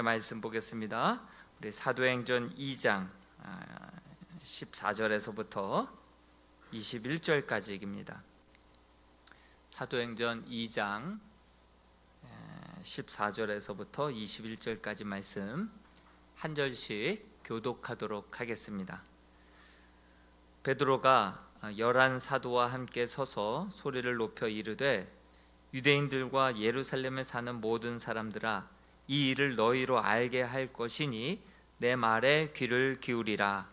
말씀 보겠습니다. 우리 사도행전 2장 14절에서부터 21절까지입니다. 사도행전 2장 14절에서부터 21절까지 말씀 한 절씩 교독하도록 하겠습니다. 베드로가 11 사도와 함께 서서 소리를 높여 이르되 유대인들과 예루살렘에 사는 모든 사람들아, 이 일을 너희로 알게 할 것이니 내 말에 귀를 기울이라.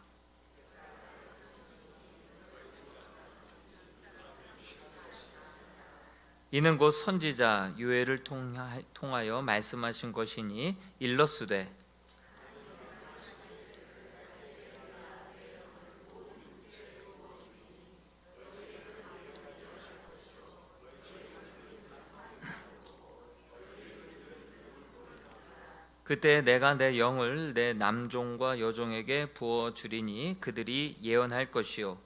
이는 곧 선지자 요엘을 통하여 말씀하신 것이니 일러스되 그때 내가 내 영을 내 남종과 여종에게 부어 주리니 그들이 예언할 것이요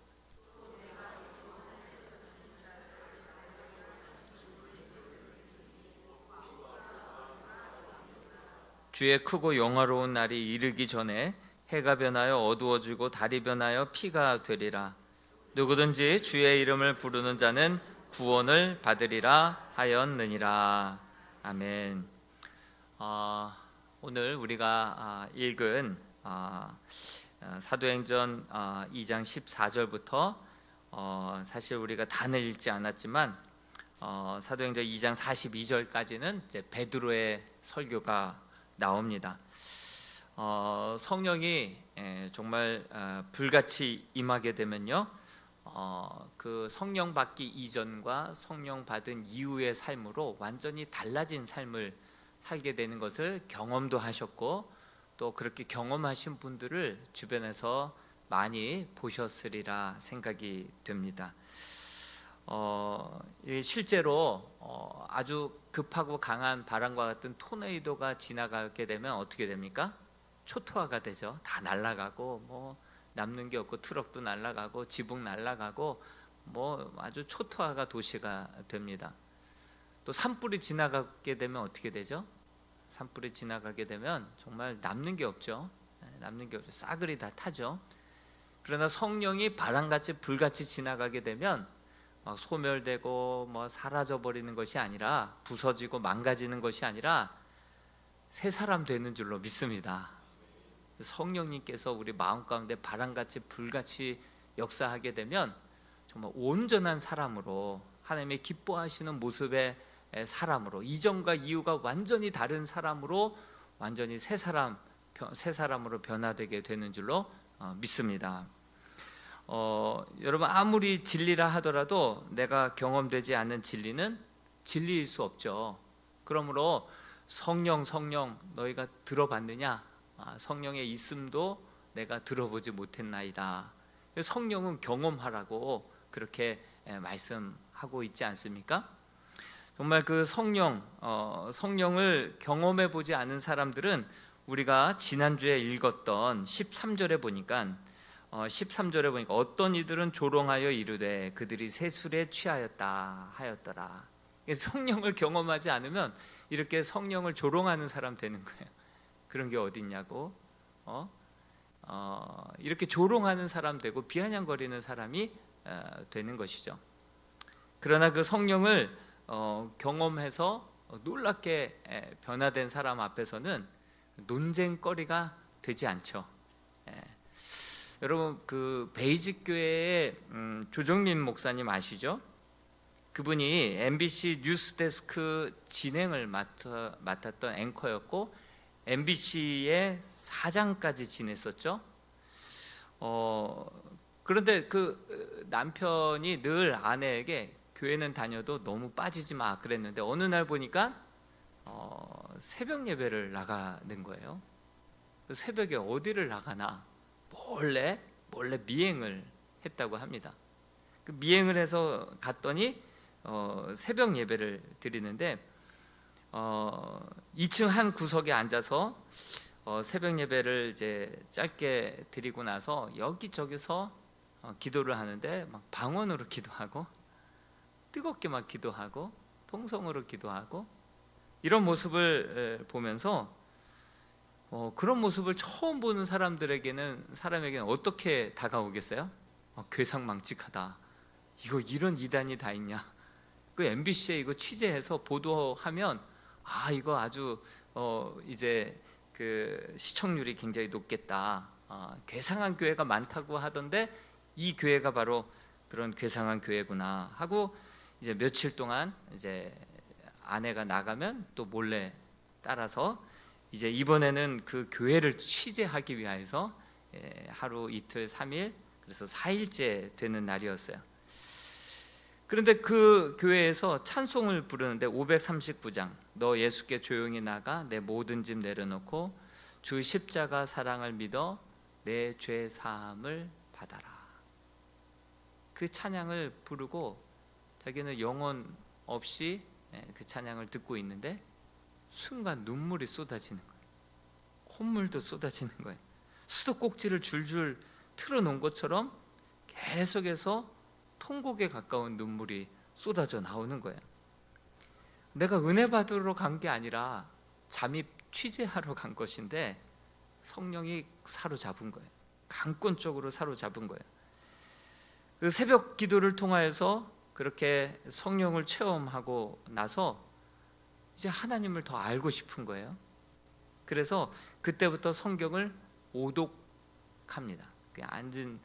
주의 크고 영화로운 날이 이르기 전에 해가 변하여 어두워지고 달이 변하여 피가 되리라. 누구든지 주의 이름을 부르는 자는 구원을 받으리라 하였느니라. 아멘. 오늘 우리가 읽은 사도행전 2장 14절부터 사실 우리가 다 읽지 않았지만 사도행전 2장 42절까지는 이제 베드로의 설교가 나옵니다. 성령이 정말 불같이 임하게 되면요, 그 성령 받기 이전과 성령 받은 이후의 삶으로 완전히 달라진 삶을 살게 되는 것을 경험도 하셨고, 또 그렇게 경험하신 분들을 주변에서 많이 보셨으리라 생각이 됩니다. 실제로 아주 급하고 강한 바람과 같은 토네이도가 지나가게 되면 어떻게 됩니까? 초토화가 되죠. 다 날아가고 뭐 남는 게 없고 트럭도 날아가고 지붕 날아가고 뭐 아주 초토화가 도시가 됩니다. 또 산불이 지나가게 되면 어떻게 되죠? 산불이 지나가게 되면 정말 남는 게 없죠. 남는 게 없죠. 싸그리 다 타죠. 그러나 성령이 바람같이 불같이 지나가게 되면 막 소멸되고 뭐 사라져 버리는 것이 아니라, 부서지고 망가지는 것이 아니라 새 사람 되는 줄로 믿습니다. 성령님께서 우리 마음 가운데 바람같이 불같이 역사하게 되면 정말 온전한 사람으로, 하나님의 기뻐하시는 모습의 사람으로, 이전과 이후가 완전히 다른 사람으로, 완전히 새 사람으로 변화되게 되는 줄로 믿습니다. 여러분, 아무리 진리라 하더라도 내가 경험되지 않는 진리는 진리일 수 없죠. 그러므로 성령 너희가 들어봤느냐? 성령의 있음도 내가 들어보지 못했나이다. 성령은 경험하라고 그렇게 말씀하고 있지 않습니까? 정말 그 성령을 경험해 보지 않은 사람들은, 우리가 지난주에 읽었던 13절에 보니까 어떤 이들은 조롱하여 이르되 그들이 세술에 취하였다 하였더라. 성령을 경험하지 않으면 이렇게 성령을 조롱하는 사람 되는 거예요. 그런 게 어딨냐고, 이렇게 조롱하는 사람 되고 비아냥거리는 사람이 되는 것이죠. 그러나 그 성령을 경험해서 놀랍게 변화된 사람 앞에서는 논쟁거리가 되지 않죠. 여러분, 그 베이직 교회의 조정민 목사님 아시죠? 그분이 MBC 뉴스데스크 진행을 맡았던 앵커였고 MBC의 사장까지 지냈었죠. 그런데 그 남편이 늘 아내에게 교회는 다녀도 너무 빠지지 마 그랬는데, 어느 날 보니까 새벽 예배를 나가는 거예요. 새벽에 어디를 나가나 몰래 미행을 했다고 합니다. 그 미행을 해서 갔더니 새벽 예배를 드리는데 2층 한 구석에 앉아서 새벽 예배를 이제 짧게 드리고 나서 여기저기서 기도를 하는데, 막 방언으로 기도하고 뜨겁게 막 기도하고 통성으로 기도하고 이런 모습을 보면서 그런 모습을 처음 보는 사람에게는 어떻게 다가오겠어요? 괴상망측하다. 이런 이단이 다 있냐? 그 MBC에 이거 취재해서 보도하면 이거 아주 이제 그 시청률이 굉장히 높겠다. 괴상한 교회가 많다고 하던데 이 교회가 바로 그런 괴상한 교회구나 하고 이제 며칠 동안 이제 아내가 나가면 또 몰래 따라서 이제 이번에는 그 교회를 취재하기 위해서 하루 이틀 3일 그래서 4일째 되는 날이었어요. 그런데 그 교회에서 찬송을 부르는데 539장 너 예수께 조용히 나가 내 모든 짐 내려놓고 주 십자가 사랑을 믿어 내 죄 사함을 받아라. 그 찬양을 부르고 자기는 영혼 없이 그 찬양을 듣고 있는데 순간 눈물이 쏟아지는 거예요. 콧물도 쏟아지는 거예요. 수도꼭지를 줄줄 틀어놓은 것처럼 계속해서 통곡에 가까운 눈물이 쏟아져 나오는 거예요. 내가 은혜 받으러 간 게 아니라 잠입 취재하러 간 것인데 성령이 사로잡은 거예요. 강권적으로 사로잡은 거예요. 그 새벽 기도를 통하여서 그렇게 성령을 체험하고 나서 이제 하나님을 더 알고 싶은 거예요. 그래서 그때부터 성경을 오독합니다. 그냥 앉은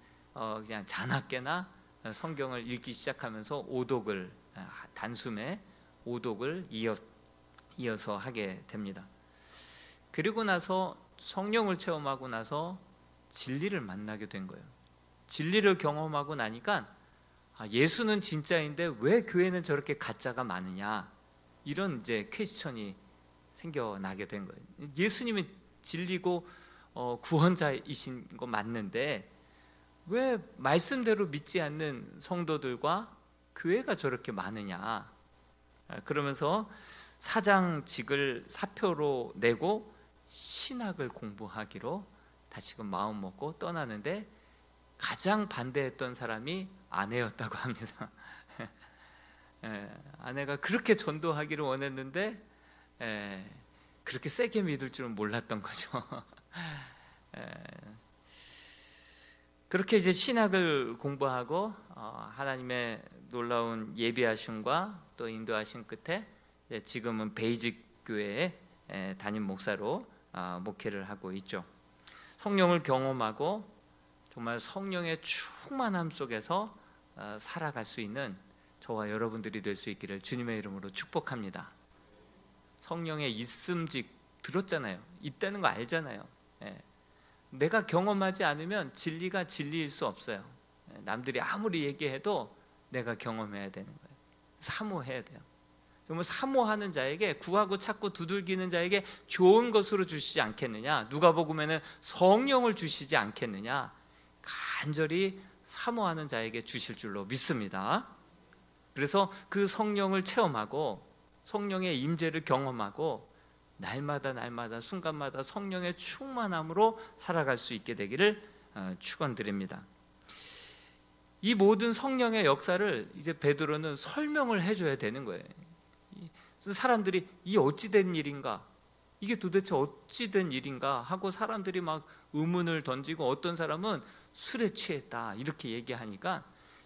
그냥 자나깨나 성경을 읽기 시작하면서 오독을 단숨에 오독을 이어서 하게 됩니다. 그리고 나서 성령을 체험하고 나서 진리를 만나게 된 거예요. 진리를 경험하고 나니까 예수는 진짜인데 왜 교회는 저렇게 가짜가 많으냐 이런 이제 퀘스천이 생겨나게 된 거예요. 예수님이 진리고 구원자이신 거 맞는데 왜 말씀대로 믿지 않는 성도들과 교회가 저렇게 많으냐. 그러면서 사장직을 사표로 내고 신학을 공부하기로 다시금 마음 먹고 떠나는데 가장 반대했던 사람이 아내였다고 합니다. 아내가 그렇게 전도하기를 원했는데 그렇게 세게 믿을 줄은 몰랐던 거죠. 그렇게 이제 신학을 공부하고 하나님의 놀라운 예비하심과 또 인도하심 끝에 지금은 베이직 교회에 담임 목사로 목회를 하고 있죠. 성령을 경험하고 정말 성령의 충만함 속에서 살아갈 수 있는 저와 여러분들이 될 수 있기를 주님의 이름으로 축복합니다. 성령의 있음직 들었잖아요. 있다는 거 알잖아요. 내가 경험하지 않으면 진리가 진리일 수 없어요. 남들이 아무리 얘기해도 내가 경험해야 되는 거예요. 사모해야 돼요. 정말 사모하는 자에게 구하고 찾고 두들기는 자에게 좋은 것으로 주시지 않겠느냐. 누가복음에는 성령을 주시지 않겠느냐. 간절히 사모하는 자에게 주실 줄로 믿습니다. 그래서 그 성령을 체험하고 성령의 임재를 경험하고 날마다 순간마다 성령의 충만함으로 살아갈 수 있게 되기를 축원드립니다. 이 모든 성령의 역사를 이제 베드로는 설명을 해줘야 되는 거예요. 사람들이 이 어찌된 일인가, 이게 도대체 어찌된 일인가 하고 사람들이 막 의문을 던지고 어떤 사람은 술에 취했다 이렇게 얘기하니까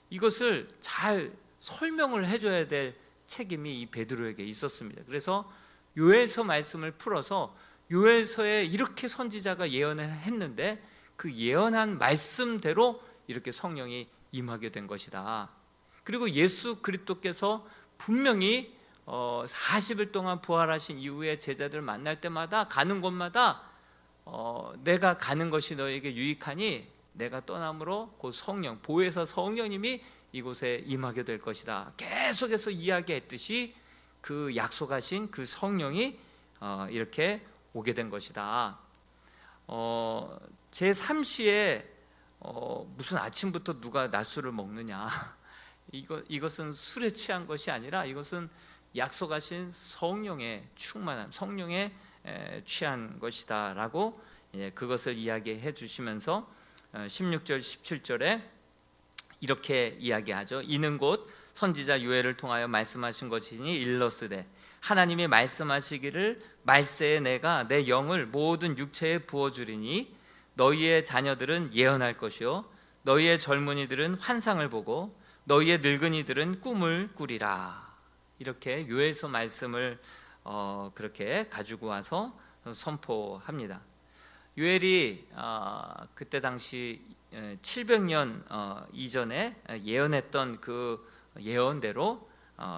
이것을 잘 설명을 해줘야 될 책임이 이 베드로에게 있었습니다. 그래서 요엘서 말씀을 풀어서 요엘서에 이렇게 선지자가 예언을 했는데 그 예언한 말씀대로 이렇게 성령이 임하게 된 것이다. 그리고 예수 그리스도께서 분명히 40일 동안 부활하신 이후에 제자들 만날 때마다 가는 곳마다 내가 가는 것이 너에게 유익하니 내가 떠남으로 곧 성령, 보혜사 성령님이 이곳에 임하게 될 것이다. 계속해서 이야기했듯이 그 약속하신 그 성령이 이렇게 오게 된 것이다. 제3시에 무슨 아침부터 누가 낮술을 먹느냐, 이것은 술에 취한 것이 아니라 이것은 약속하신 성령의 충만함, 성령에 취한 것이다 라고 그것을 이야기해 주시면서 16절 17절에 이렇게 이야기하죠. 이는 곧 선지자 요엘을 통하여 말씀하신 것이니 일러스되 하나님이 말씀하시기를 말세에 내가 내 영을 모든 육체에 부어주리니 너희의 자녀들은 예언할 것이요 너희의 젊은이들은 환상을 보고 너희의 늙은이들은 꿈을 꾸리라. 이렇게 요엘서 말씀을 그렇게 가지고 와서 선포합니다. 요엘이 그때 당시 700년 이전에 예언했던 그 예언대로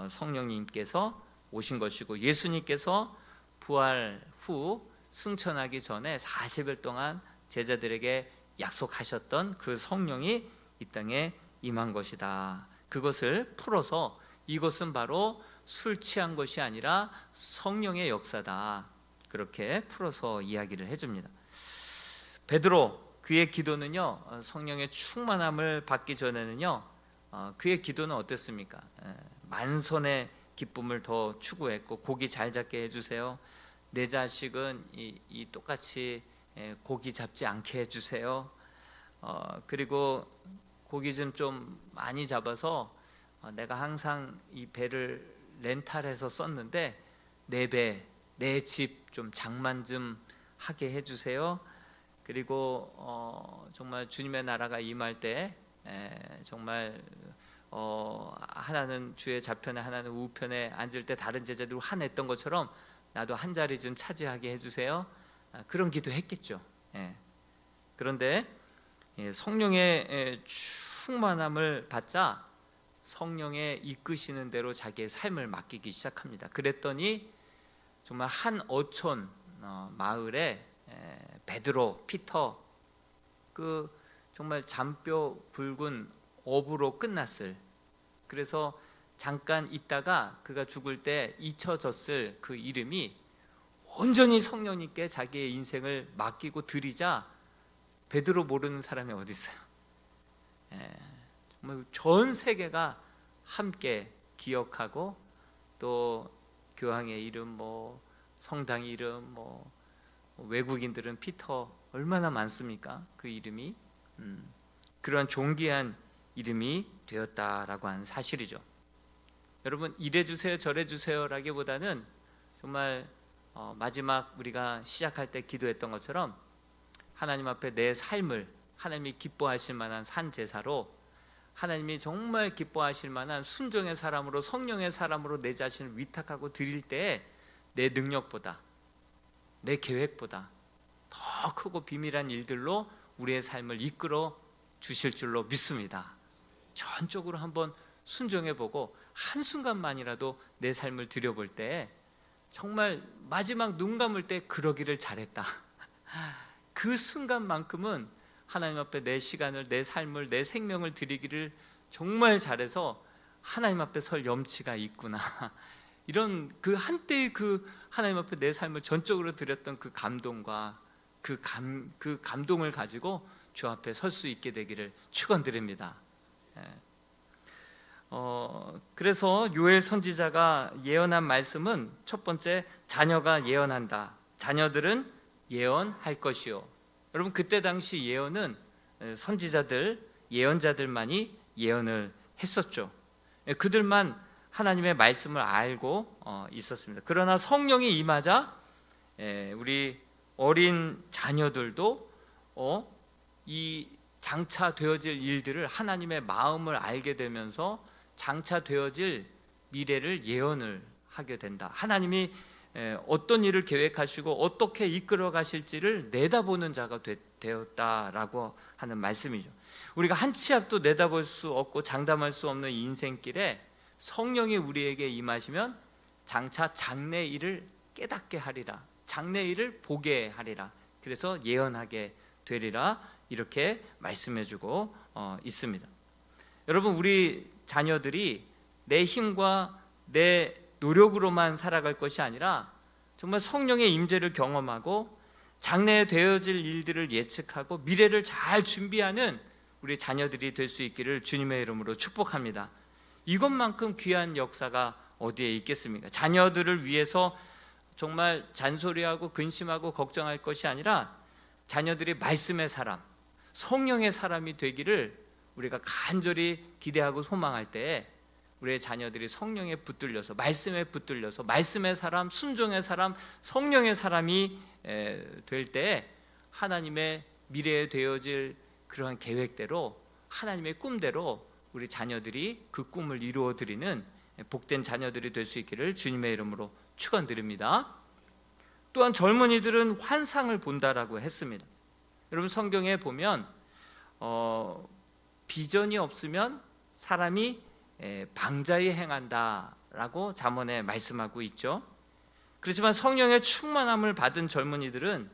성령님께서 오신 것이고, 예수님께서 부활 후 승천하기 전에 40일 동안 제자들에게 약속하셨던 그 성령이 이 땅에 임한 것이다. 그것을 풀어서 이것은 바로 술 취한 것이 아니라 성령의 역사다. 그렇게 풀어서 이야기를 해줍니다. 베드로, 그의 기도는요, 성령의 충만함을 받기 전에는요, 그의 기도는 어땠습니까? 만선의 기쁨을 더 추구했고, 고기 잘 잡게 해주세요. 내 자식은 이 똑같이 고기 잡지 않게 해주세요. 그리고 고기 좀 많이 잡아서 내가 항상 이 배를 렌탈해서 썼는데 내 배, 내 집 좀 장만 좀 하게 해주세요. 그리고 정말 주님의 나라가 임할 때 정말 하나는 주의 좌편에 하나는 우편에 앉을 때 다른 제자들 화냈던 것처럼 나도 한 자리 좀 차지하게 해주세요. 그런 기도했겠죠. 그런데 성령의 충만함을 받자 성령의 이끄시는 대로 자기의 삶을 맡기기 시작합니다. 그랬더니 정말 한 어촌 마을에 베드로, 피터, 그 정말 잔뼈 굵은 어부로 끝났을, 그래서 잠깐 있다가 그가 죽을 때 잊혀졌을 그 이름이 온전히 성령님께 자기의 인생을 맡기고 드리자 베드로 모르는 사람이 어디 있어요? 정말 전 세계가 함께 기억하고, 또 교황의 이름, 성당 이름, 외국인들은 피터 얼마나 많습니까? 그 이름이 그러한 존귀한 이름이 되었다라고 하는 사실이죠. 여러분, 이래 주세요 저래 주세요라기보다는 정말 마지막 우리가 시작할 때 기도했던 것처럼 하나님 앞에 내 삶을 하나님이 기뻐하실 만한 산 제사로, 하나님이 정말 기뻐하실 만한 순종의 사람으로, 성령의 사람으로 내 자신을 위탁하고 드릴 때 내 능력보다, 내 계획보다 더 크고 비밀한 일들로 우리의 삶을 이끌어 주실 줄로 믿습니다. 전적으로 한번 순종해보고 한순간만이라도 내 삶을 들여볼 때 정말 마지막 눈 감을 때 그러기를 잘했다. 그 순간만큼은 하나님 앞에 내 시간을, 내 삶을, 내 생명을 드리기를 정말 잘해서 하나님 앞에 설 염치가 있구나. 이런 그 한때의 그 하나님 앞에 내 삶을 전적으로 드렸던 그 감동과 그 감동을 가지고 주 앞에 설 수 있게 되기를 축원드립니다. 그래서 요엘 선지자가 예언한 말씀은 첫 번째, 자녀가 예언한다. 자녀들은 예언할 것이요. 여러분, 그때 당시 예언은 선지자들, 예언자들만이 예언을 했었죠. 그들만 하나님의 말씀을 알고 있었습니다. 그러나 성령이 임하자 우리 어린 자녀들도 이 장차 되어질 일들을, 하나님의 마음을 알게 되면서 장차 되어질 미래를 예언을 하게 된다. 하나님이 어떤 일을 계획하시고 어떻게 이끌어 가실지를 내다보는 자가 되었다라고 하는 말씀이죠. 우리가 한 치 앞도 내다볼 수 없고 장담할 수 없는 인생길에 성령이 우리에게 임하시면 장차 장래 일을 깨닫게 하리라, 장래 일을 보게 하리라, 그래서 예언하게 되리라, 이렇게 말씀해주고 있습니다. 여러분, 우리 자녀들이 내 힘과 내 노력으로만 살아갈 것이 아니라 정말 성령의 임재를 경험하고 장래에 되어질 일들을 예측하고 미래를 잘 준비하는 우리 자녀들이 될 수 있기를 주님의 이름으로 축복합니다. 이것만큼 귀한 역사가 어디에 있겠습니까? 자녀들을 위해서 정말 잔소리하고 근심하고 걱정할 것이 아니라 자녀들이 말씀의 사람, 성령의 사람이 되기를 우리가 간절히 기대하고 소망할 때에 우리의 자녀들이 성령에 붙들려서, 말씀에 붙들려서, 말씀의 사람, 순종의 사람, 성령의 사람이 될 때 하나님의 미래에 되어질 그러한 계획대로, 하나님의 꿈대로 우리 자녀들이 그 꿈을 이루어 드리는 복된 자녀들이 될 수 있기를 주님의 이름으로 축원드립니다. 또한 젊은이들은 환상을 본다라고 했습니다. 여러분, 성경에 보면 비전이 없으면 사람이 방자히 행한다라고 잠언에 말씀하고 있죠. 그렇지만 성령의 충만함을 받은 젊은이들은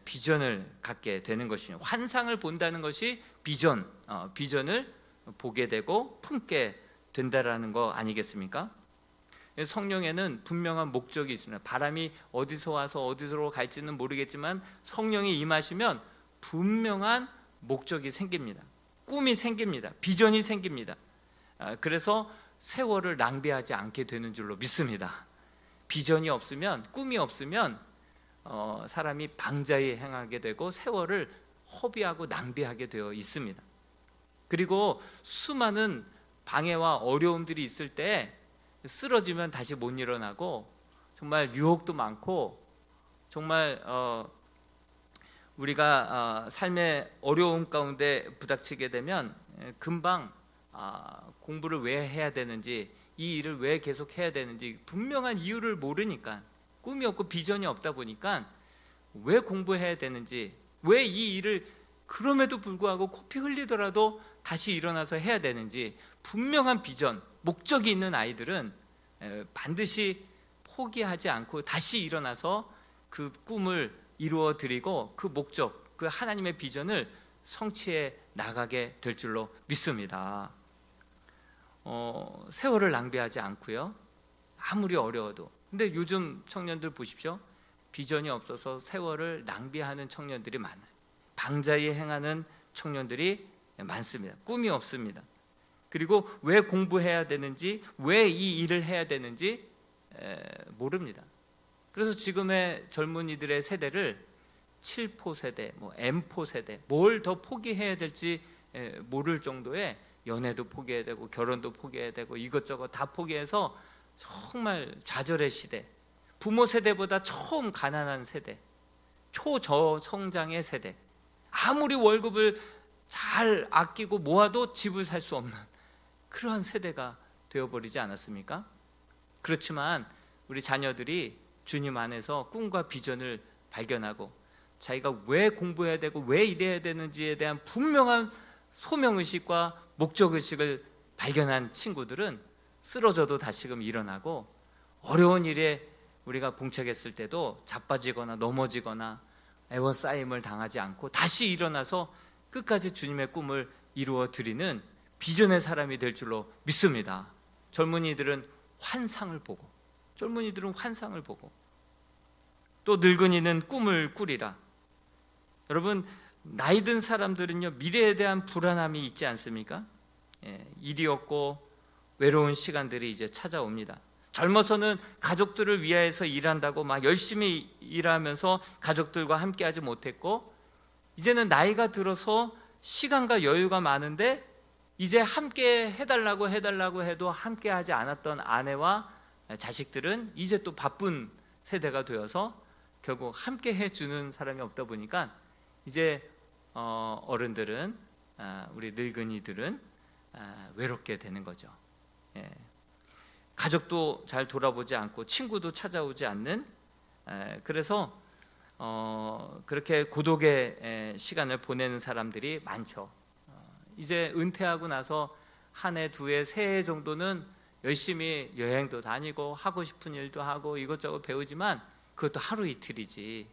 비전을 갖게 되는 것이죠. 환상을 본다는 것이 비전을 보게 되고 품게 된다라는 거 아니겠습니까? 성령에는 분명한 목적이 있습니다. 바람이 어디서 와서 어디로 갈지는 모르겠지만 성령이 임하시면 분명한 목적이 생깁니다. 꿈이 생깁니다. 비전이 생깁니다. 그래서 세월을 낭비하지 않게 되는 줄로 믿습니다. 비전이 없으면, 꿈이 없으면 사람이 방자히 행하게 되고 세월을 허비하고 낭비하게 되어 있습니다. 그리고 수많은 방해와 어려움들이 있을 때 쓰러지면 다시 못 일어나고, 정말 유혹도 많고, 정말 우리가 삶의 어려움 가운데 부닥치게 되면 금방 공부를 왜 해야 되는지, 이 일을 왜 계속 해야 되는지 분명한 이유를 모르니까, 꿈이 없고 비전이 없다 보니까 왜 공부해야 되는지, 왜 이 일을 그럼에도 불구하고 코피 흘리더라도 다시 일어나서 해야 되는지 분명한 비전, 목적이 있는 아이들은 반드시 포기하지 않고 다시 일어나서 그 꿈을 이루어 드리고 그 목적, 그 하나님의 비전을 성취해 나가게 될 줄로 믿습니다. 세월을 낭비하지 않고요, 아무리 어려워도. 근데 요즘 청년들 보십시오. 비전이 없어서 세월을 낭비하는 청년들이 많아요. 방자히 행하는 청년들이 많습니다. 꿈이 없습니다. 그리고 왜 공부해야 되는지, 왜 이 일을 해야 되는지 모릅니다. 그래서 지금의 젊은이들의 세대를 7포 세대, M포 세대, 뭘 더 포기해야 될지 모를 정도의 연애도 포기해야 되고 결혼도 포기해야 되고 이것저것 다 포기해서 정말 좌절의 시대, 부모 세대보다 처음 가난한 세대, 초저성장의 세대, 아무리 월급을 잘 아끼고 모아도 집을 살 수 없는 그러한 세대가 되어버리지 않았습니까? 그렇지만 우리 자녀들이 주님 안에서 꿈과 비전을 발견하고 자기가 왜 공부해야 되고 왜 이래야 되는지에 대한 분명한 소명의식과 목적의식을 발견한 친구들은 쓰러져도 다시금 일어나고, 어려운 일에 우리가 봉착했을 때도 자빠지거나 넘어지거나 애워싸임을 당하지 않고 다시 일어나서 끝까지 주님의 꿈을 이루어 드리는 비전의 사람이 될 줄로 믿습니다. 젊은이들은 환상을 보고 또 늙은이는 꿈을 꾸리라. 여러분, 나이 든 사람들은요, 미래에 대한 불안함이 있지 않습니까? 일이 없고 외로운 시간들이 이제 찾아옵니다. 젊어서는 가족들을 위하여서 일한다고 막 열심히 일하면서 가족들과 함께하지 못했고, 이제는 나이가 들어서 시간과 여유가 많은데 이제 함께 해달라고 해도 함께하지 않았던 아내와 자식들은 이제 또 바쁜 세대가 되어서 결국 함께 해주는 사람이 없다 보니까 이제 어른들은, 우리 늙은이들은 외롭게 되는 거죠. 가족도 잘 돌아보지 않고 친구도 찾아오지 않는, 그래서 그렇게 고독의 시간을 보내는 사람들이 많죠. 이제 은퇴하고 나서 한 해, 두 해, 세 해 정도는 열심히 여행도 다니고 하고 싶은 일도 하고 이것저것 배우지만 그것도 하루 이틀이지.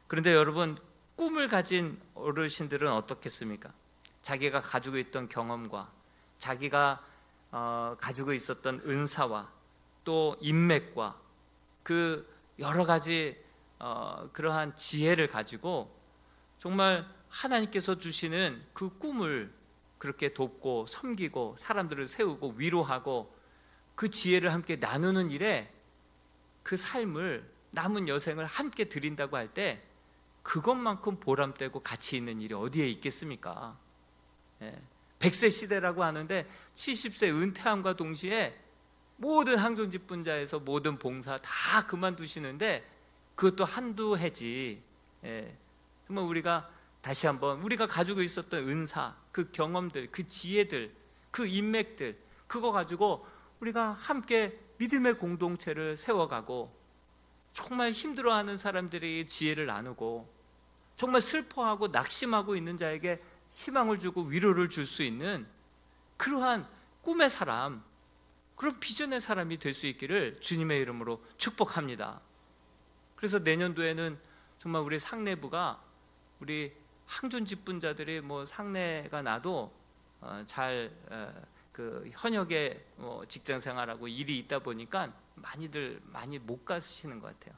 그런데 여러분, 꿈을 가진 어르신들은 어떻겠습니까? 자기가 가지고 있던 경험과 자기가 가지고 있었던 은사와 또 인맥과 그 여러 가지 그러한 지혜를 가지고 정말 하나님께서 주시는 그 꿈을 그렇게 돕고 섬기고 사람들을 세우고 위로하고 그 지혜를 함께 나누는 일에 그 삶을, 남은 여생을 함께 드린다고 할 때 그것만큼 보람되고 가치 있는 일이 어디에 있겠습니까? 100세 시대라고 하는데 70세 은퇴함과 동시에 모든 항존직분자에서 모든 봉사 다 그만두시는데 그것도 한두 해지. 정말 우리가 다시 한번 우리가 가지고 있었던 은사, 그 경험들, 그 지혜들, 그 인맥들, 그거 가지고 우리가 함께 믿음의 공동체를 세워가고, 정말 힘들어하는 사람들에게 지혜를 나누고, 정말 슬퍼하고 낙심하고 있는 자에게 희망을 주고 위로를 줄 수 있는 그러한 꿈의 사람, 그런 비전의 사람이 될 수 있기를 주님의 이름으로 축복합니다. 그래서 내년도에는 정말 우리 상내부가, 우리 항존직분자들이 뭐 상내가 나도 잘 그 현역의 직장 생활하고 일이 있다 보니까 많이들 많이 못 가시는 것 같아요.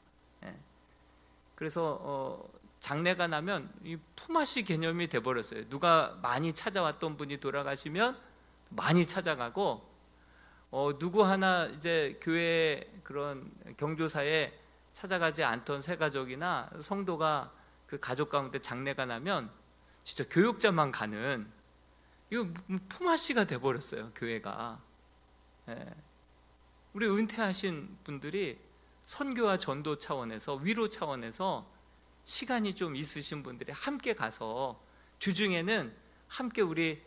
그래서 장례가 나면 이 품앗이 개념이 돼버렸어요. 누가 많이 찾아왔던 분이 돌아가시면 많이 찾아가고, 누구 하나 이제 교회 그런 경조사에 찾아가지 않던 새가족이나 성도가 그 가족 가운데 장례가 나면 진짜 교육자만 가는, 이거 품앗이가 돼버렸어요, 교회가. 우리 은퇴하신 분들이 선교와 전도 차원에서, 위로 차원에서 시간이 좀 있으신 분들이 함께 가서, 주중에는 함께 우리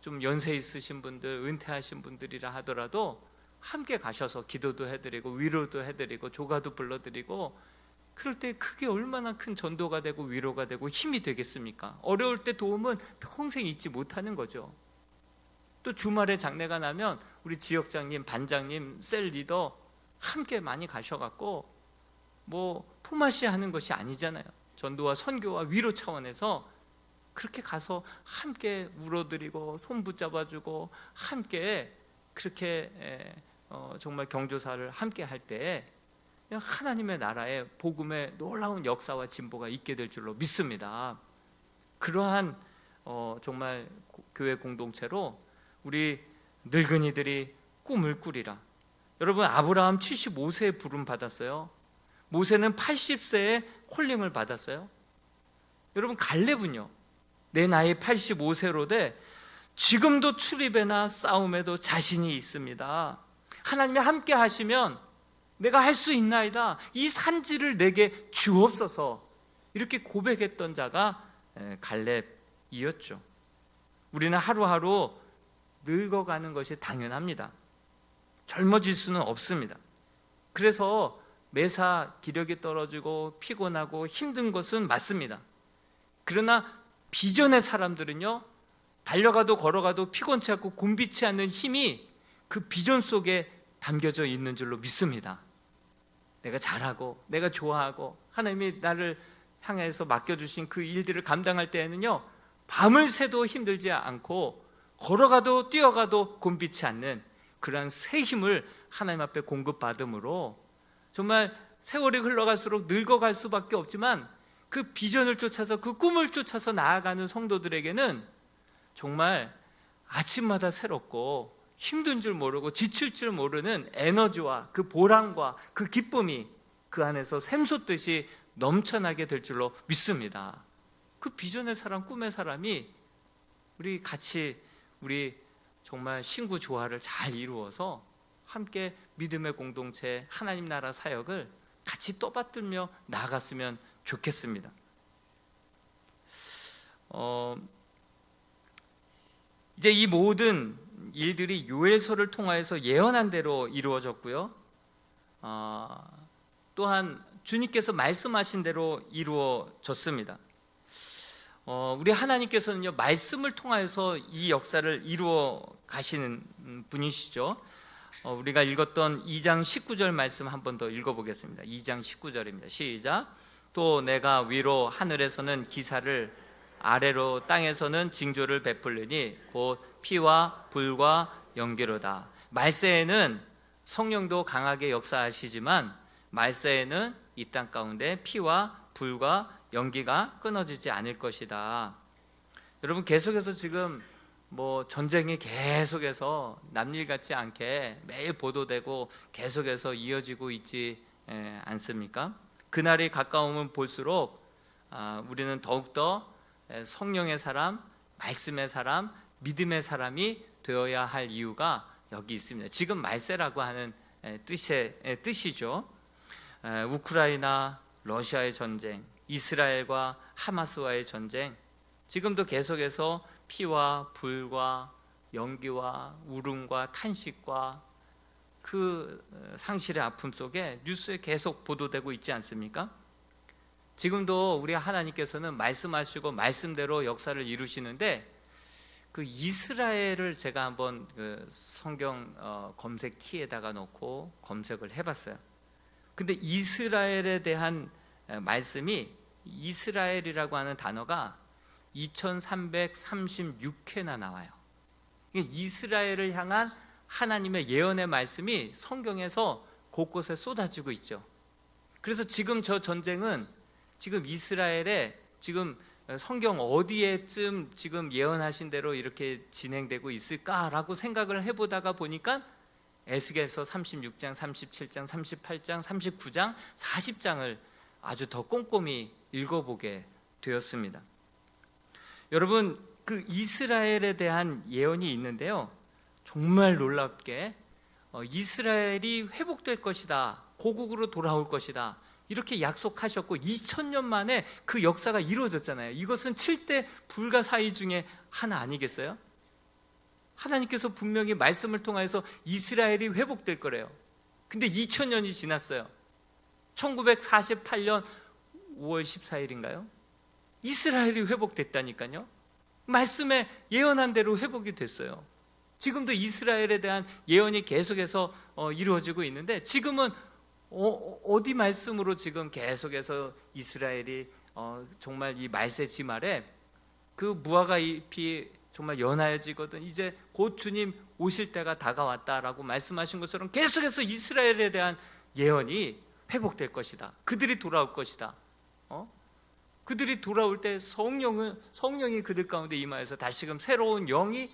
좀 연세 있으신 분들, 은퇴하신 분들이라 하더라도 함께 가셔서 기도도 해드리고 위로도 해드리고 조가도 불러드리고, 그럴 때 그게 얼마나 큰 전도가 되고 위로가 되고 힘이 되겠습니까? 어려울 때 도움은 평생 잊지 못하는 거죠. 또 주말에 장례가 나면 우리 지역장님, 반장님, 셀 리더 함께 많이 가셔갖고, 뭐 품앗이 하는 것이 아니잖아요. 전도와 선교와 위로 차원에서 그렇게 가서 함께 울어드리고 손 붙잡아주고 함께 그렇게 정말 경조사를 함께 할 때 하나님의 나라의 복음의 놀라운 역사와 진보가 있게 될 줄로 믿습니다. 그러한 정말 교회 공동체로 우리 늙은이들이 꿈을 꾸리라. 여러분, 아브라함 75세에 부름 받았어요. 모세는 80세에 콜링을 받았어요. 여러분, 갈렙은요, 내 나이 85세로 돼 지금도 출입에나 싸움에도 자신이 있습니다. 하나님이 함께 하시면 내가 할 수 있나이다. 이 산지를 내게 주옵소서. 이렇게 고백했던 자가 갈렙이었죠. 우리는 하루하루 늙어가는 것이 당연합니다. 젊어질 수는 없습니다. 그래서 매사 기력이 떨어지고 피곤하고 힘든 것은 맞습니다. 그러나 비전의 사람들은요, 달려가도 걸어가도 피곤치 않고 곤비치 않는 힘이 그 비전 속에 담겨져 있는 줄로 믿습니다. 내가 잘하고 내가 좋아하고 하나님이 나를 향해서 맡겨주신 그 일들을 감당할 때에는요, 밤을 새도 힘들지 않고 걸어가도 뛰어가도 곤비치 않는 그러한 새 힘을 하나님 앞에 공급받음으로 정말 세월이 흘러갈수록 늙어갈 수밖에 없지만, 그 비전을 쫓아서, 그 꿈을 쫓아서 나아가는 성도들에게는 정말 아침마다 새롭고 힘든 줄 모르고 지칠 줄 모르는 에너지와 그 보람과 그 기쁨이 그 안에서 샘솟듯이 넘쳐나게 될 줄로 믿습니다. 그 비전의 사람, 꿈의 사람이 우리 같이 우리 정말 신구 조화를 잘 이루어서 함께 믿음의 공동체, 하나님 나라 사역을 같이 떠받들며 나아갔으면 좋겠습니다. 이제 이 모든 일들이 요엘서를 통하여서 예언한 대로 이루어졌고요, 또한 주님께서 말씀하신 대로 이루어졌습니다. 우리 하나님께서는요, 말씀을 통하여서 이 역사를 이루어 가시는 분이시죠. 우리가 읽었던 2장 19절 말씀 한 번 더 읽어보겠습니다. 2장 19절입니다. 시작. 또 내가 위로 하늘에서는 기사를, 아래로 땅에서는 징조를 베풀리니 곧 피와 불과 연기로다. 말세에는 성령도 강하게 역사하시지만 말세에는 이 땅 가운데 피와 불과 연기가 끊어지지 않을 것이다. 여러분, 계속해서 지금 뭐 전쟁이 계속해서 남일 같지 않게 매일 보도되고 계속해서 이어지고 있지 않습니까? 그날이 가까우면 볼수록 우리는 더욱더 성령의 사람, 말씀의 사람, 믿음의 사람이 되어야 할 이유가 여기 있습니다. 지금 말세라고 하는 뜻이죠. 우크라이나 러시아의 전쟁, 이스라엘과 하마스와의 전쟁, 지금도 계속해서 피와 불과 연기와 울음과 탄식과 그 상실의 아픔 속에 뉴스에 계속 보도되고 있지 않습니까? 지금도 우리 하나님께서는 말씀하시고 말씀대로 역사를 이루시는데, 그 이스라엘을 제가 한번 그 성경 검색 키에다가 놓고 검색을 해봤어요. 근데 이스라엘에 대한 말씀이, 이스라엘이라고 하는 단어가 2336회나 나와요. 이스라엘을 향한 하나님의 예언의 말씀이 성경에서 곳곳에 쏟아지고 있죠. 그래서 지금 저 전쟁은 지금 이스라엘에 지금 성경 어디에쯤 지금 예언하신 대로 이렇게 진행되고 있을까라고 생각을 해보다가 보니까 에스겔서 36장, 37장, 38장, 39장, 40장을 아주 더 꼼꼼히 읽어보게 되었습니다. 여러분, 그 이스라엘에 대한 예언이 있는데요, 정말 놀랍게 이스라엘이 회복될 것이다, 고국으로 돌아올 것이다, 이렇게 약속하셨고 2000년 만에 그 역사가 이루어졌잖아요. 이것은 7대 불가사의 중에 하나 아니겠어요? 하나님께서 분명히 말씀을 통해서 이스라엘이 회복될 거래요. 근데 2000년이 지났어요. 1948년 5월 14일인가요? 이스라엘이 회복됐다니까요. 말씀에 예언한 대로 회복이 됐어요. 지금도 이스라엘에 대한 예언이 계속해서 이루어지고 있는데, 지금은 어디 말씀으로 지금 계속해서 이스라엘이 정말 이 말세지 말에 그 무화과 잎이 정말 연하여지거든, 이제 곧 주님 오실 때가 다가왔다라고 말씀하신 것처럼 계속해서 이스라엘에 대한 예언이 회복될 것이다. 그들이 돌아올 것이다. 그들이 돌아올 때 성령이 그들 가운데 임하여서 다시금 새로운 영이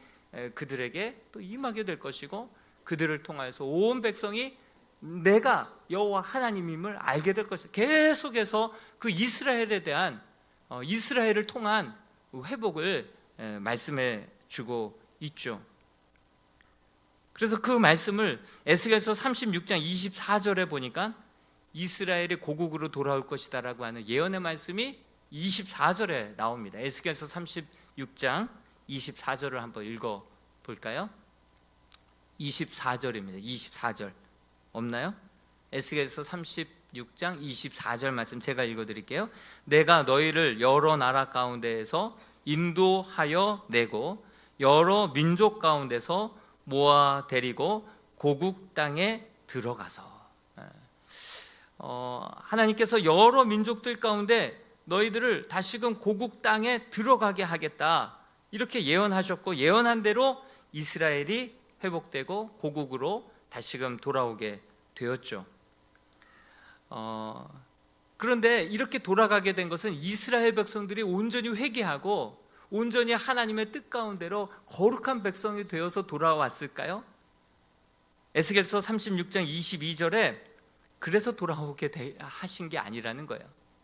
그들에게 또 임하게 될 것이고, 그들을 통하여서 온 백성이 내가 여호와 하나님임을 알게 될 것이다. 계속해서 그 이스라엘에 대한 이스라엘을 통한 회복을 말씀해 주고 있죠. 그래서 그 말씀을 에스겔서 36장 24절에 보니까 이스라엘이 고국으로 돌아올 것이다 라고 하는 예언의 말씀이 24절에 나옵니다. 에스겔서 36장 24절을 한번 읽어 볼까요? 24절입니다. 24절 없나요? 에스겔서 36장 24절 말씀 제가 읽어 드릴게요. 내가 너희를 여러 나라 가운데에서 인도하여 내고 여러 민족 가운데서 모아 데리고 고국 땅에 들어가서, 하나님께서 여러 민족들 가운데 너희들을 다시금 고국 땅에 들어가게 하겠다, 이렇게 예언하셨고, 예언한 대로 이스라엘이 회복되고 고국으로 다시금 돌아오게 되었죠. 그런데 이렇게 돌아가게 된 것은 이스라엘 백성들이 온전히 회개하고 온전히 하나님의 뜻 가운데로 거룩한 백성이 되어서 돌아왔을까요? 에스겔서 36장 22절에 그래서 돌아오게 하신 게 아니라는 거예요.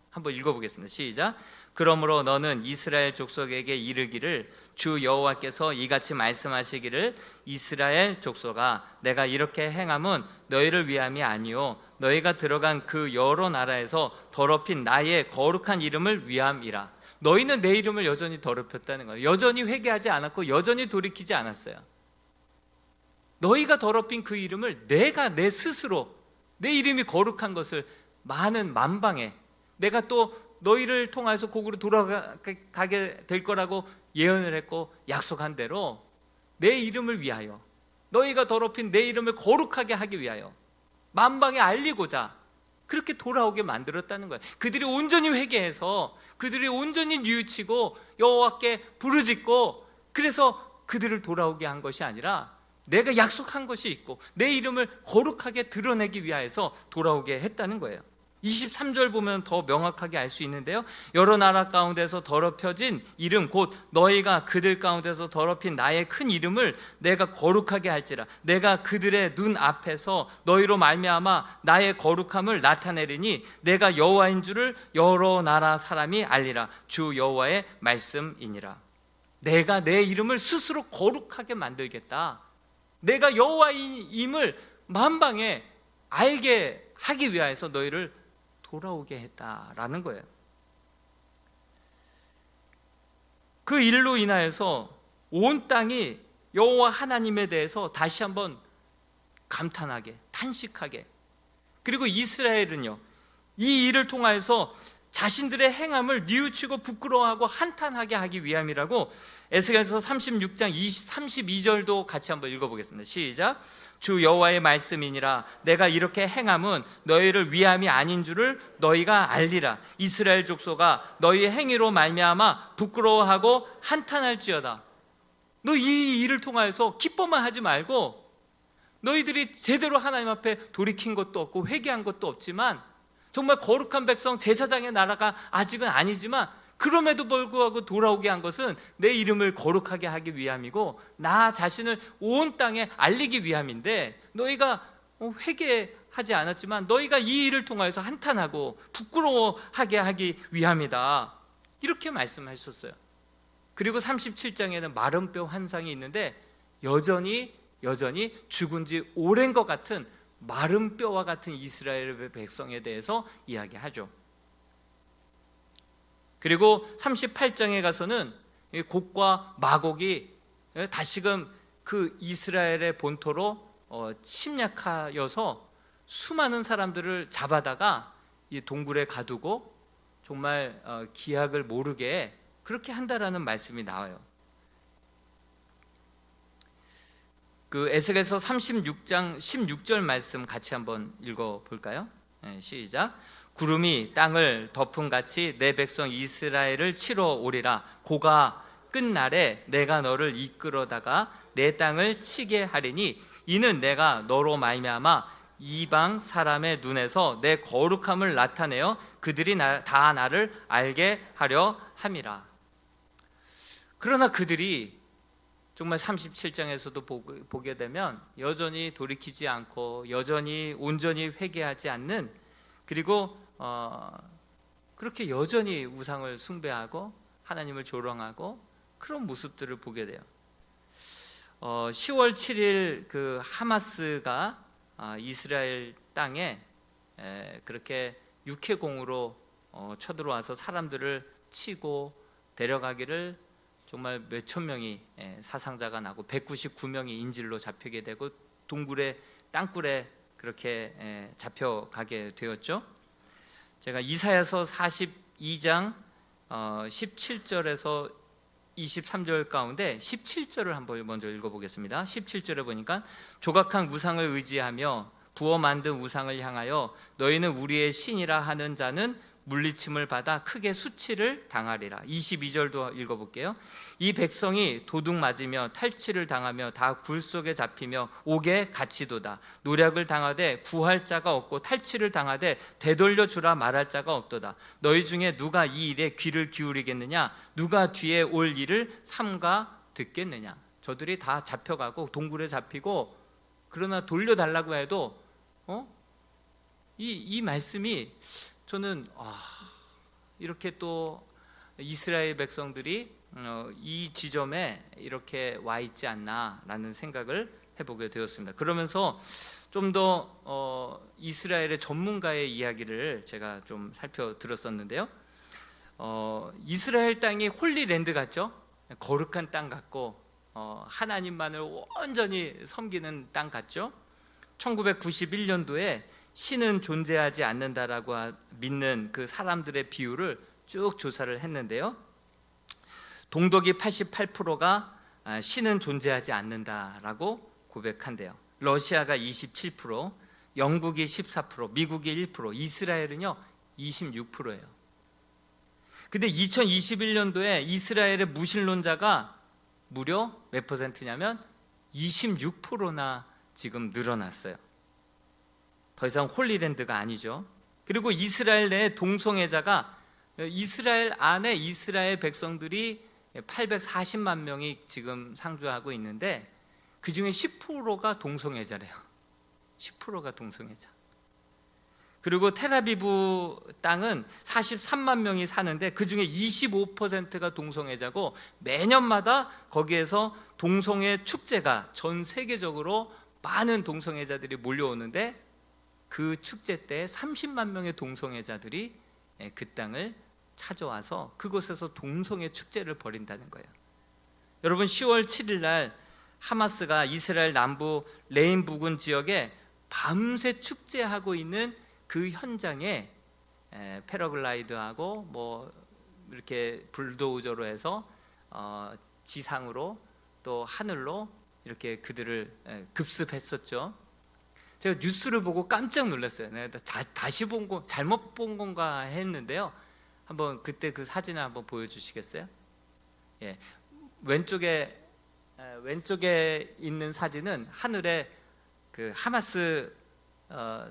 한번 읽어보겠습니다. 시작. 그러므로 너는 이스라엘 족속에게 이르기를, 주 여호와께서 이같이 말씀하시기를, 이스라엘 족속아, 내가 이렇게 행함은 너희를 위함이 아니요 너희가 들어간 그 여러 나라에서 더럽힌 나의 거룩한 이름을 위함이라. 너희는 내 이름을 여전히 더럽혔다는 거예요. 여전히 회개하지 않았고 여전히 돌이키지 않았어요. 너희가 더럽힌 그 이름을 내가 내 스스로, 내 이름이 거룩한 것을 많은 만방에 내가 또 너희를 통해서 고국으로 돌아가게 될 거라고 예언을 했고 약속한 대로 내 이름을 위하여, 너희가 더럽힌 내 이름을 거룩하게 하기 위하여 만방에 알리고자 그렇게 돌아오게 만들었다는 거예요. 그들이 온전히 회개해서 그들이 온전히 뉘우치고 여호와께 부르짖고, 그래서 그들을 돌아오게 한 것이 아니라 내가 약속한 것이 있고 내 이름을 거룩하게 드러내기 위하여서 돌아오게 했다는 거예요. 23절 보면 더 명확하게 알 수 있는데요, 여러 나라 가운데서 더럽혀진 이름 곧 너희가 그들 가운데서 더럽힌 나의 큰 이름을 내가 거룩하게 할지라. 내가 그들의 눈 앞에서 너희로 말미암아 나의 거룩함을 나타내리니 내가 여호와인 줄을 여러 나라 사람이 알리라. 주 여호와의 말씀이니라. 내가 내 이름을 스스로 거룩하게 만들겠다. 내가 여호와임을 만방에 알게 하기 위하여서 너희를 돌아오게 했다라는 거예요. 그 일로 인하여서 온 땅이 여호와 하나님에 대해서 다시 한번 감탄하게, 탄식하게, 그리고 이스라엘은요, 이 일을 통하여서 자신들의 행함을 뉘우치고 부끄러워하고 한탄하게 하기 위함이라고 에스겔서 36장 32절도 같이 한번 읽어보겠습니다. 시작. 주 여호와의 말씀이니라. 내가 이렇게 행함은 너희를 위함이 아닌 줄을 너희가 알리라. 이스라엘 족속아, 너희의 행위로 말미암아 부끄러워하고 한탄할지어다. 너 이 일을 통하여서 기뻐만 하지 말고, 너희들이 제대로 하나님 앞에 돌이킨 것도 없고 회개한 것도 없지만, 정말 거룩한 백성, 제사장의 나라가 아직은 아니지만, 그럼에도 불구하고 돌아오게 한 것은 내 이름을 거룩하게 하기 위함이고 나 자신을 온 땅에 알리기 위함인데, 너희가 회개하지 않았지만 너희가 이 일을 통하여서 한탄하고 부끄러워하게 하기 위함이다, 이렇게 말씀하셨어요. 그리고 37장에는 마른 뼈 환상이 있는데 여전히 죽은 지 오랜 것 같은 마른 뼈와 같은 이스라엘의 백성에 대해서 이야기하죠. 그리고 38장에 가서는 곡과 마곡이 다시금 그 이스라엘의 본토로 침략하여서 수많은 사람들을 잡아다가 이 동굴에 가두고 정말 기약을 모르게 그렇게 한다라는 말씀이 나와요. 그 에스겔서 36장 16절 말씀 같이 한번 읽어볼까요? 시작. 구름이 땅을 덮음같이 내 백성 이스라엘을 치러 오리라. 고가 끝날에 내가 너를 이끌어다가 내 땅을 치게 하리니 이는 내가 너로 말미암아 이방 사람의 눈에서 내 거룩함을 나타내어 그들이 다 나를 알게 하려 함이라. 그러나 그들이 정말 37장에서도 보게 되면 여전히 돌이키지 않고 여전히 온전히 회개하지 않는, 그리고 그렇게 여전히 우상을 숭배하고 하나님을 조롱하고 그런 모습들을 보게 돼요. 10월 7일 그 하마스가 이스라엘 땅에 그렇게 육해공으로 쳐들어와서 사람들을 치고 데려가기를 정말 몇천 명이 사상자가 나고 199명이 인질로 잡히게 되고 동굴에 땅굴에 그렇게 잡혀가게 되었죠. 제가 이사야서 42장 17절에서 23절 가운데 17절을 한번 먼저 읽어보겠습니다. 17절에 보니까 조각한 우상을 의지하며 부어 만든 우상을 향하여 너희는 우리의 신이라 하는 자는 물리침을 받아 크게 수치를 당하리라. 22절도 읽어볼게요. 이 백성이 도둑 맞으며 탈취를 당하며 다 굴 속에 잡히며 옥에 갇히도다. 노략을 당하되 구할 자가 없고 탈취를 당하되 되돌려 주라 말할 자가 없도다. 너희 중에 누가 이 일에 귀를 기울이겠느냐? 누가 뒤에 올 일을 삼가 듣겠느냐? 저들이 다 잡혀가고 동굴에 잡히고, 그러나 돌려달라고 해도 이 말씀이 저는 이렇게 또 이스라엘 백성들이 이 지점에 이렇게 와 있지 않나라는 생각을 해보게 되었습니다. 그러면서 좀 더 이스라엘의 전문가의 이야기를 제가 좀 살펴들었었는데요. 이스라엘 땅이 홀리랜드 같죠? 거룩한 땅 같고 하나님만을 온전히 섬기는 땅 같죠? 1991년도에 신은 존재하지 않는다라고 믿는 그 사람들의 비율을 쭉 조사를 했는데요, 동독이 88%가 신은 존재하지 않는다라고 고백한대요. 러시아가 27%, 영국이 14%, 미국이 1%, 이스라엘은요 26%예요. 근데 2021년도에 이스라엘의 무신론자가 무려 몇 퍼센트냐면 26%나 지금 늘어났어요. 더 이상 홀리랜드가 아니죠. 그리고 이스라엘 내 동성애자가, 이스라엘 안에 이스라엘 백성들이 840만 명이 지금 상주하고 있는데 그 중에 10%가 동성애자래요. 10%가 동성애자. 그리고 텔아비브 땅은 43만 명이 사는데 그중에 25%가 동성애자고 매년마다 거기에서 동성애 축제가 전 세계적으로 많은 동성애자들이 몰려오는데 그 축제 때 30만 명의 동성애자들이 그 땅을 찾아와서 그곳에서 동성애 축제를 벌인다는 거예요. 여러분, 10월 7일 날 하마스가 이스라엘 남부 레인 부근 지역에 밤새 축제하고 있는 그 현장에 패러글라이드하고 뭐 이렇게 불도저로 해서 지상으로 또 하늘로 이렇게 그들을 급습했었죠. 제가 뉴스를 보고 깜짝 놀랐어요. 내가 다시 본 거 잘못 본 건가 했는데요. 한번 그때 그 사진을 한번 보여주시겠어요? 예, 왼쪽에 있는 사진은 하늘에 그 하마스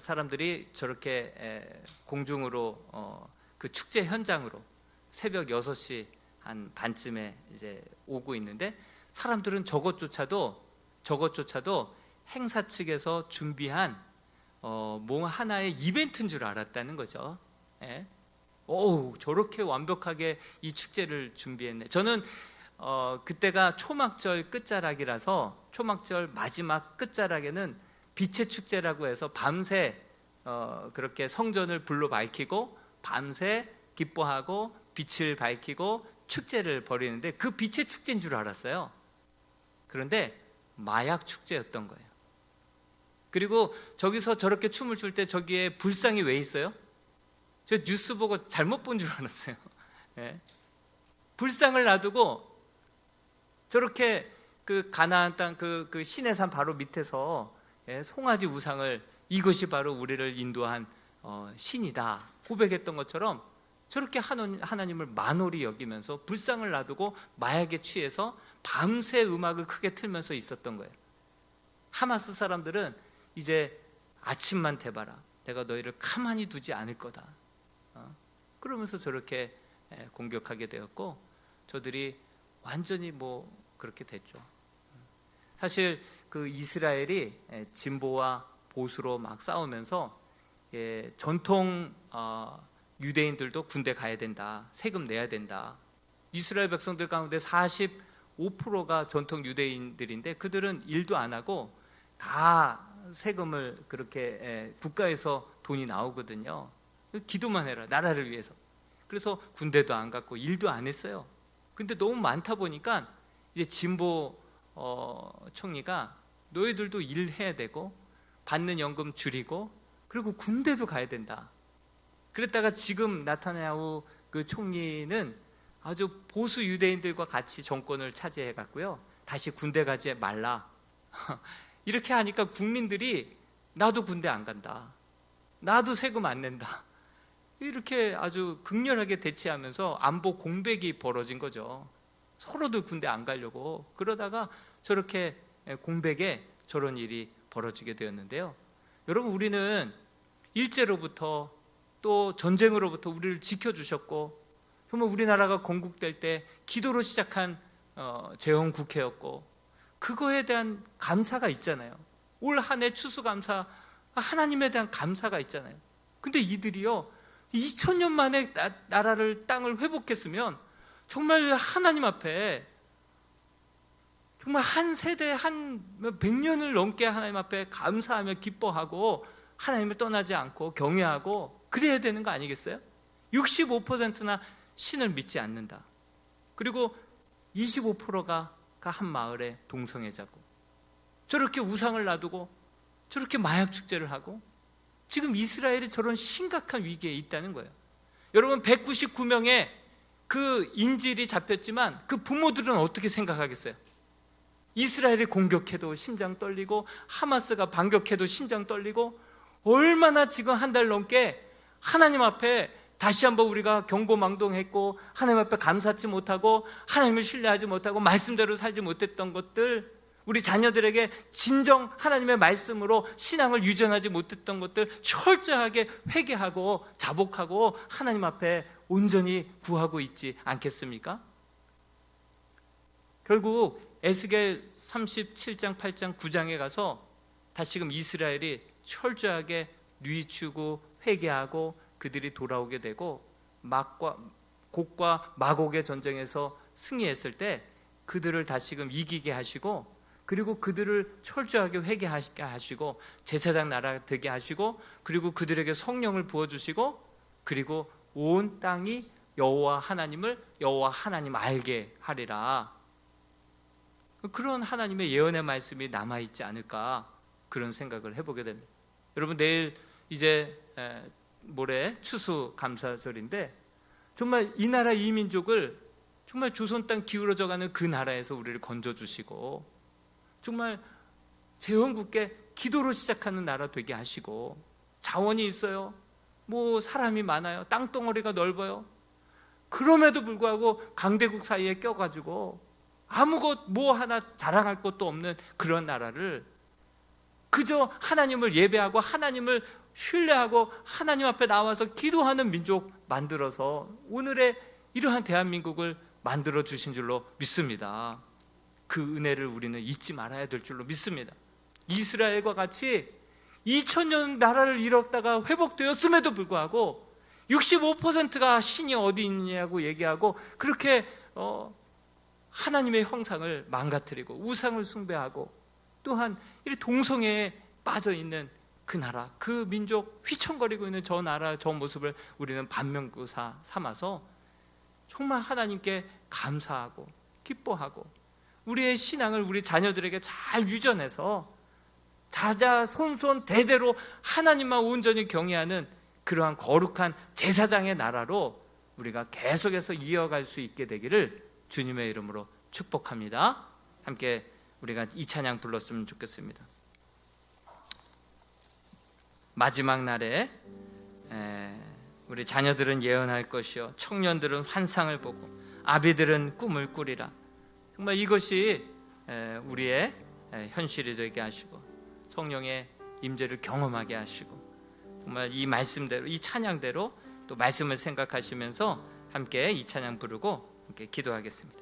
사람들이 저렇게 공중으로 그 축제 현장으로 새벽 6시 한 반쯤에 이제 오고 있는데 사람들은 저것조차도 행사 측에서 준비한 뭐 하나의 이벤트인 줄 알았다는 거죠. 예. 오, 저렇게 완벽하게 이 축제를 준비했네. 저는 그때가 초막절 끝자락이라서 초막절 마지막 끝자락에는 빛의 축제라고 해서 밤새 그렇게 성전을 불로 밝히고 밤새 기뻐하고 빛을 밝히고 축제를 벌이는데 그 빛의 축제인 줄 알았어요. 그런데 마약 축제였던 거예요. 그리고 저기서 저렇게 춤을 출 때 저기에 불상이 왜 있어요? 저 뉴스 보고 잘못 본 줄 알았어요. 네. 불상을 놔두고 저렇게 그 가나안 땅 그 시내산 바로 밑에서 송아지 우상을 이것이 바로 우리를 인도한 신이다 고백했던 것처럼 저렇게 하나님을 만홀히 여기면서 불상을 놔두고 마약에 취해서 밤새 음악을 크게 틀면서 있었던 거예요. 하마스 사람들은 이제 아침만 돼봐라, 내가 너희를 가만히 두지 않을 거다, 그러면서 저렇게 공격하게 되었고 저들이 완전히 뭐 그렇게 됐죠. 사실 그 이스라엘이 진보와 보수로 막 싸우면서 전통 유대인들도 군대 가야 된다, 세금 내야 된다. 이스라엘 백성들 가운데 45%가 전통 유대인들인데 그들은 일도 안 하고 다 세금을 그렇게 국가에서 돈이 나오거든요. 기도만 해라, 나라를 위해서. 그래서 군대도 안 갔고 일도 안 했어요. 근데 너무 많다 보니까 이제 진보 총리가 너희들도 일해야 되고 받는 연금 줄이고 그리고 군대도 가야 된다. 그랬다가 지금 나타냐후 그 총리는 아주 보수 유대인들과 같이 정권을 차지해 갔고요. 다시 군대 가지 말라. 이렇게 하니까 국민들이 나도 군대 안 간다, 나도 세금 안 낸다, 이렇게 아주 극렬하게 대치하면서 안보 공백이 벌어진 거죠. 서로들 군대 안 가려고 그러다가 저렇게 공백에 저런 일이 벌어지게 되었는데요. 여러분, 우리는 일제로부터 또 전쟁으로부터 우리를 지켜주셨고 정말 우리나라가 건국될 때 기도로 시작한 재헌국회였고 그거에 대한 감사가 있잖아요. 올 한 해 추수감사, 하나님에 대한 감사가 있잖아요. 근데 이들이요 2000년 만에 나라를 땅을 회복했으면 정말 하나님 앞에 정말 한 세대 한 100년을 넘게 하나님 앞에 감사하며 기뻐하고 하나님을 떠나지 않고 경외하고 그래야 되는 거 아니겠어요? 65%나 신을 믿지 않는다. 그리고 25%가 한 마을에 동성애자고 저렇게 우상을 놔두고 저렇게 마약 축제를 하고 지금 이스라엘이 저런 심각한 위기에 있다는 거예요. 여러분, 199명의 그 인질이 잡혔지만 그 부모들은 어떻게 생각하겠어요? 이스라엘이 공격해도 심장 떨리고 하마스가 반격해도 심장 떨리고 얼마나 지금 한 달 넘게 하나님 앞에 다시 한번 우리가 경고망동했고 하나님 앞에 감사치 못하고 하나님을 신뢰하지 못하고 말씀대로 살지 못했던 것들, 우리 자녀들에게 진정 하나님의 말씀으로 신앙을 유전하지 못했던 것들 철저하게 회개하고 자복하고 하나님 앞에 온전히 구하고 있지 않겠습니까? 결국 에스겔 37장, 8장, 9장에 가서 다시금 이스라엘이 철저하게 뉘추고 회개하고 그들이 돌아오게 되고 곡과 마곡의 전쟁에서 승리했을 때 그들을 다시금 이기게 하시고, 그리고 그들을 철저하게 회개하게 하시고 제사장 나라 되게 하시고, 그리고 그들에게 성령을 부어주시고, 그리고 온 땅이 여호와 하나님 알게 하리라. 그런 하나님의 예언의 말씀이 남아있지 않을까, 그런 생각을 해보게 됩니다. 여러분, 내일 이제 모레 추수감사절인데 정말 이 나라 이 민족을 정말 조선 땅 기울어져가는 그 나라에서 우리를 건져주시고, 정말 재헌국게 기도로 시작하는 나라 되게 하시고, 자원이 있어요, 뭐 사람이 많아요, 땅덩어리가 넓어요. 그럼에도 불구하고 강대국 사이에 껴가지고 뭐 하나 자랑할 것도 없는 그런 나라를 그저 하나님을 예배하고 하나님을 신뢰하고 하나님 앞에 나와서 기도하는 민족 만들어서 오늘의 이러한 대한민국을 만들어 주신 줄로 믿습니다. 그 은혜를 우리는 잊지 말아야 될 줄로 믿습니다. 이스라엘과 같이 2000년 나라를 잃었다가 회복되었음에도 불구하고 65%가 신이 어디 있느냐고 얘기하고, 그렇게 하나님의 형상을 망가뜨리고 우상을 숭배하고, 또한 이 동성애에 빠져있는 그 나라, 그 민족, 휘청거리고 있는 저 나라, 저 모습을 우리는 반면교사 삼아서 정말 하나님께 감사하고 기뻐하고, 우리의 신앙을 우리 자녀들에게 잘 유전해서 자자손손 대대로 하나님만 온전히 경외하는 그러한 거룩한 제사장의 나라로 우리가 계속해서 이어갈 수 있게 되기를 주님의 이름으로 축복합니다. 함께 우리가 이 찬양 불렀으면 좋겠습니다. 마지막 날에 우리 자녀들은 예언할 것이요, 청년들은 환상을 보고 아비들은 꿈을 꾸리라. 정말 이것이 우리의 현실이 되게 하시고 성령의 임재를 경험하게 하시고, 정말 이 말씀대로, 이 찬양대로 또 말씀을 생각하시면서 함께 이 찬양 부르고 함께 기도하겠습니다.